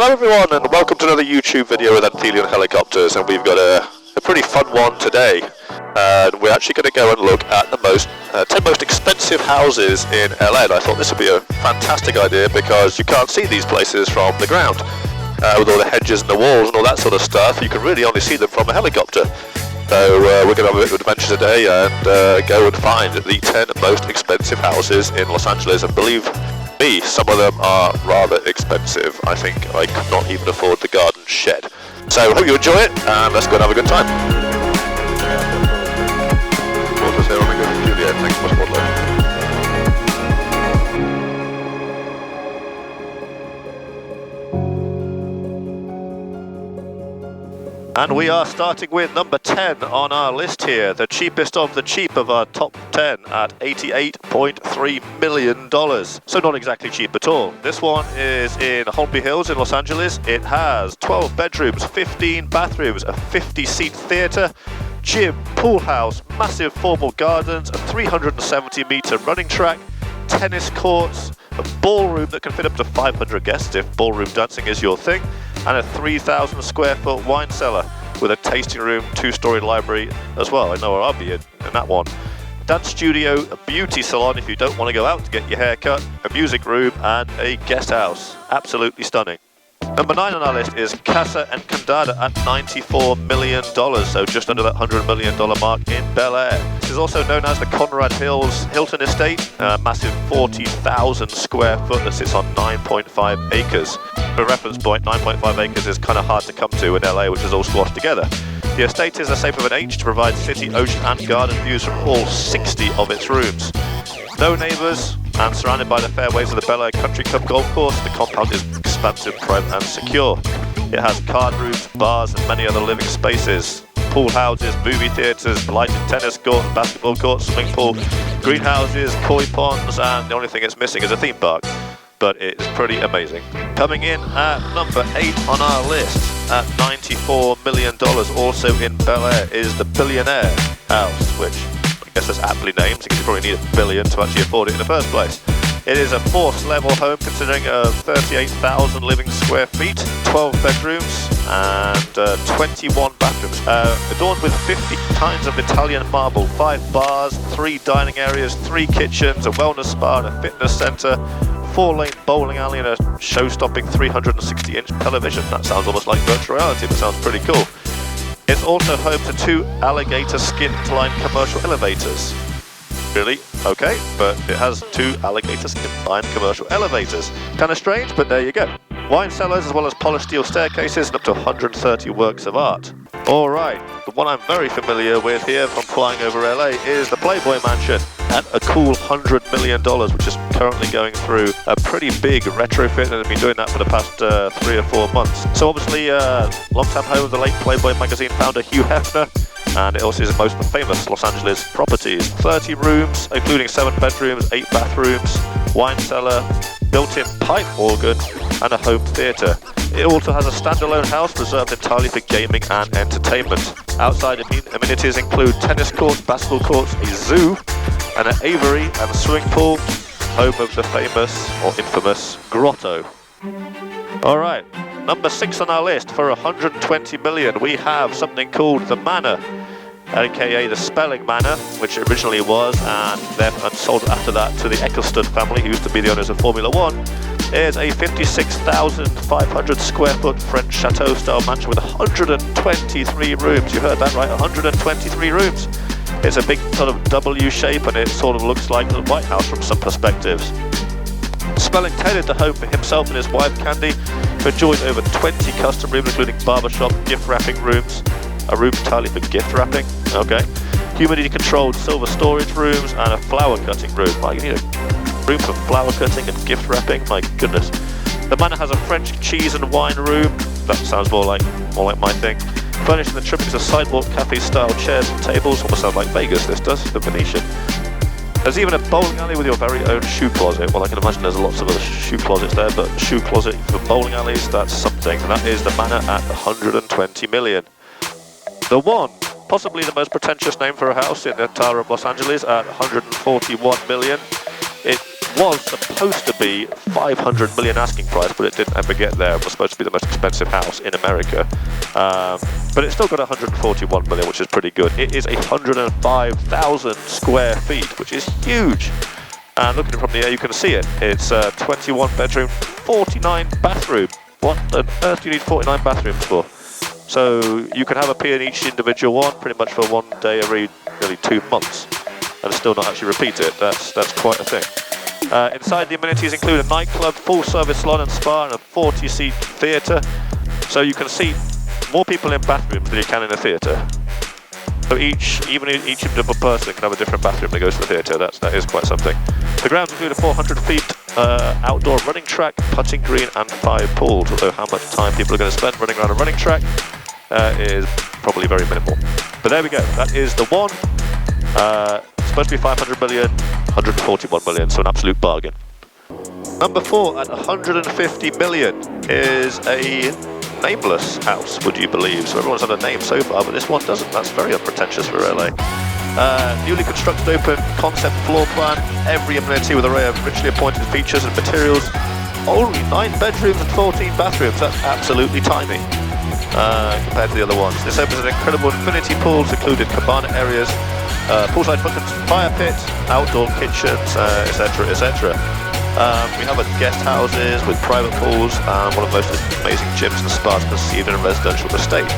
Hello everyone and welcome to another YouTube video with Anthelion Helicopters, and we've got a pretty fun one today. And we're actually going to go and look at the 10 most expensive houses in LA. And I thought this would be a fantastic idea because you can't see these places from the ground. With all the hedges and the walls and all that sort of stuff, you can really only see them from a helicopter. So we're going to have a bit of adventure today and go and find the 10 most expensive houses in Los Angeles. And believe me, some of them are rather expensive. I think I could not even afford the garden shed. So hope you enjoy it, and let's go and have a good time. And we are starting with number 10 on our list here, the cheapest of the cheap of our top 10 at $88.3 million. So not exactly cheap at all. This one is in Holmby Hills in Los Angeles. It has 12 bedrooms, 15 bathrooms, a 50-seat theater, gym, pool house, massive formal gardens, a 370-meter running track, tennis courts, a ballroom that can fit up to 500 guests if ballroom dancing is your thing, and a 3,000 square foot wine cellar with a tasting room, 2-story library as well. I know where I'll be in that one. Dance studio, a beauty salon if you don't want to go out to get your hair cut, a music room, and a guest house. Absolutely stunning. Number 9 on our list is Casa Encantada at $94 million, so just under that $100 million mark in Bel Air. This is also known as the Conrad Hills Hilton Estate, a massive 40,000 square foot that sits on 9.5 acres. For a reference point, 9.5 acres is kind of hard to come to in LA, which is all squashed together. The estate is the shape of an H to provide city, ocean and garden views from all 60 of its rooms. No neighbours, and surrounded by the fairways of the Bel Air Country Club golf course, the compound is expansive, private and secure. It has card rooms, bars and many other living spaces, pool houses, movie theatres, lighted tennis court, basketball courts, swimming pool, greenhouses, koi ponds, and the only thing it's missing is a theme park. But it's pretty amazing. Coming in at number 8 on our list at $94 million, also in Bel Air, is the Billionaire House, which I guess that's aptly named because you probably need $1 billion to actually afford it in the first place. It is a 4th level home considering of 38,000 living square feet, 12 bedrooms and 21 bathrooms, adorned with 50 kinds of Italian marble, 5 bars, 3 dining areas, 3 kitchens, a wellness spa and a fitness centre, 4-lane bowling alley and a show-stopping 360-inch television. That sounds almost like virtual reality, but sounds pretty cool. It's also home to 2 alligator skin-lined commercial elevators. Really? Okay, but it has 2 alligator skin-lined commercial elevators. Kind of strange, but there you go. Wine cellars as well as polished steel staircases and up to 130 works of art. Alright, the one I'm very familiar with here from flying over LA is the Playboy Mansion at a cool $100 million, which is currently going through a pretty big retrofit and has been doing that for the past 3 or 4 months. So obviously, long-time home of the late Playboy magazine founder Hugh Hefner, and it also is the most famous Los Angeles properties. 30 rooms, including 7 bedrooms, 8 bathrooms, wine cellar, built-in pipe organ, and a home theatre. It also has a standalone house reserved entirely for gaming and entertainment. Outside amenities include tennis courts, basketball courts, a zoo, and an aviary and a swimming pool, home of the famous, or infamous, grotto. Alright, number 6 on our list for $120 million, we have something called the Manor, aka the Spelling Manor, which it originally was, and then sold after that to the Eccleston family, who used to be the owners of Formula One. Is a 56,500 square foot French chateau-style mansion with 123 rooms. You heard that right, 123 rooms. It's a big sort of W shape, and it sort of looks like the White House from some perspectives. Spelling tailored the home for himself and his wife Candy, who enjoyed over 20 custom rooms, including barbershop, gift wrapping rooms, a room entirely for gift wrapping, okay, humidity-controlled silver storage rooms, and a flower cutting room. Well, you need a room for flower cutting and gift wrapping, my goodness. The manor has a French cheese and wine room. That sounds more like my thing. Furnished in the trimmings of sidewalk cafe-style chairs and tables. Almost sounds like Vegas, this does, the Venetian. There's even a bowling alley with your very own shoe closet. Well, I can imagine there's lots of other shoe closets there, but shoe closet for bowling alleys, that's something. And that is the manor at $120 million. The one, possibly the most pretentious name for a house in the entire of Los Angeles at $141 million. It was supposed to be 500 million asking price, but it didn't ever get there. It was supposed to be the most expensive house in America. But it's still got 141 million, which is pretty good. It is 105,000 square feet, which is huge. And looking from the air, you can see it. It's 21 bedroom, 49 bathroom. What on earth do you need 49 bathrooms for? So you can have a pee in each individual one, pretty much for 1 day every nearly 2 months, and still not actually repeat it. That's quite a thing. Inside, the amenities include a nightclub, full-service salon and spa, and a 40-seat theatre. So you can seat more people in bathrooms than you can in a theatre. So each individual person can have a different bathroom that goes to the theatre. That is quite something. The grounds include a 400 feet outdoor running track, putting green, and 5 pools. Although how much time people are going to spend running around a running track is probably very minimal. But there we go. That is the one. Supposed to be 500 million, 141 million, so an absolute bargain. Number 4 at 150 million is a nameless house, would you believe? So everyone's had a name so far, but this one doesn't. That's very unpretentious for LA. Newly constructed open concept floor plan, every amenity with an array of richly appointed features and materials. Only 9 bedrooms and 14 bathrooms. That's absolutely tiny compared to the other ones. This opens an incredible infinity pools, included cabana areas, poolside buckets, fire pit, outdoor kitchens, etc., etc. We have guest houses with private pools and one of the most amazing gyms and spas conceived in a residential estate.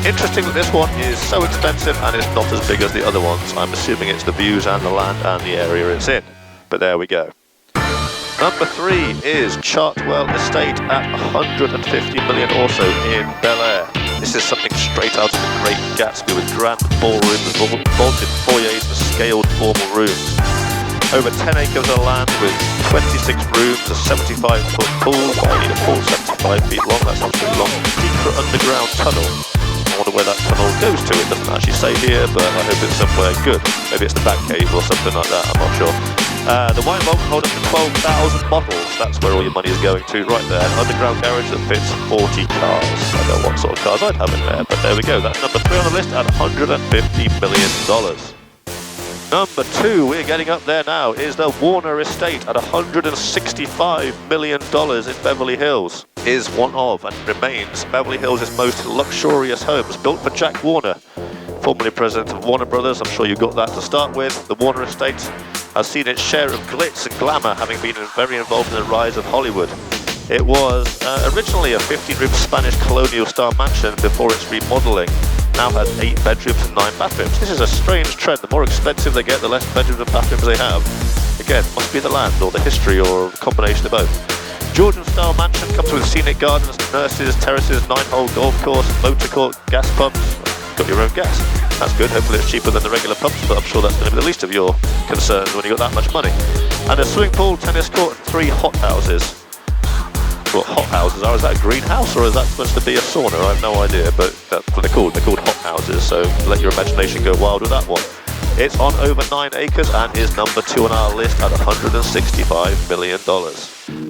Interesting that this one is so expensive and is not as big as the other ones. I'm assuming it's the views and the land and the area it's in. But there we go. Number 3 is Chartwell Estate at 150 million, also in Bel Air. This is something straight out of the Great Gatsby with grand ballrooms, vaulted foyers and scaled formal rooms. Over 10 acres of land with 26 rooms, a 75-foot pool. I need a pool 75 feet long, that's not too long. Secret underground tunnel. I wonder where that tunnel goes to. It doesn't actually say here, but I hope it's somewhere good. Maybe it's the back cave or something like that, I'm not sure. The wine vault can hold up to 12,000 bottles. That's where all your money is going to, right there. An underground garage that fits 40 cars. I don't know what sort of cars I'd have in there, but there we go. That's number 3 on the list at $150 million. Number 2, we're getting up there now, is the Warner Estate at $165 million in Beverly Hills. Is one of and remains Beverly Hills' most luxurious homes, built for Jack Warner, formerly president of Warner Brothers. I'm sure you got that to start with. The Warner Estate has seen its share of glitz and glamour, having been very involved in the rise of Hollywood. It was originally a 15-room Spanish colonial-style mansion before its remodeling. Now has 8 bedrooms and 9 bathrooms. This is a strange trend. The more expensive they get, the less bedrooms and bathrooms they have. Again, must be the land or the history or a combination of both. Georgian-style mansion comes with scenic gardens, nurses, terraces, 9-hole golf course, motor court, gas pumps. Got your own gas. That's good. Hopefully it's cheaper than the regular pumps, but I'm sure that's going to be the least of your concerns when you got that much money. And a swimming pool, tennis court, and 3 hot houses. What hot houses are? Is that a greenhouse or is that supposed to be a sauna? I have no idea, but that's what they're called. They're called hot houses, so let your imagination go wild with that one. It's on over 9 acres and is number 2 on our list at $165 million.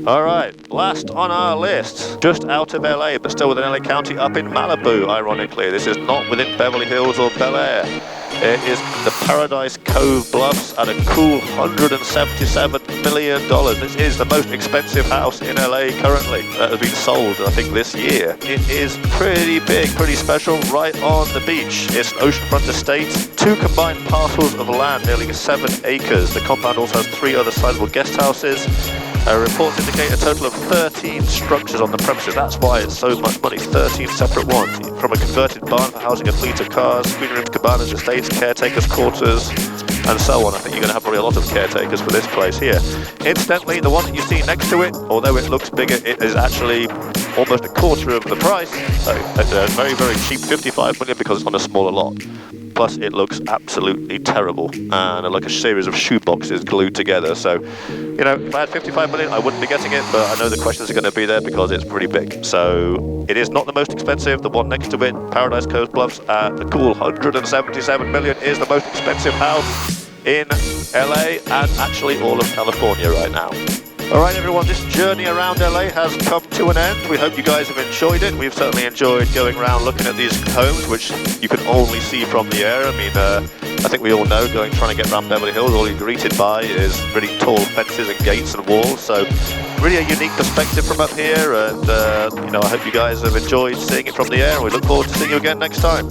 Alright, last on our list, just out of LA, but still within LA County, up in Malibu, ironically. This is not within Beverly Hills or Bel Air. It is the Paradise Cove Bluffs at a cool $177 million. This is the most expensive house in LA currently that has been sold, I think, this year. It is pretty big, pretty special, right on the beach. It's an oceanfront estate, 2 combined parcels of land, nearly 7 acres. The compound also has 3 other sizable guest houses. Reports indicate a total of 13 structures on the premises. That's why it's so much money, 13 separate ones. From a converted barn for housing a fleet of cars, green rooms, cabanas, estates, caretakers' quarters, and so on. I think you're going to have probably a lot of caretakers for this place here. Incidentally, the one that you see next to it, although it looks bigger, it is actually almost a quarter of the price. So it's a very, very cheap $55 million because it's on a smaller lot. Plus, it looks absolutely terrible and like a series of shoeboxes glued together. So, you know, if I had $55 million, I wouldn't be getting it, but I know the questions are going to be there because it's pretty big. So, it is not the most expensive. The one next to it, Paradise Cove Bluffs, at the cool $177 million, is the most expensive house in LA and actually all of California right now. Alright everyone, this journey around LA has come to an end. We hope you guys have enjoyed it. We've certainly enjoyed going around looking at these homes, which you can only see from the air. I mean, I think we all know trying to get around Beverly Hills, all you're greeted by is really tall fences and gates and walls. So really a unique perspective from up here, and I hope you guys have enjoyed seeing it from the air, and we look forward to seeing you again next time.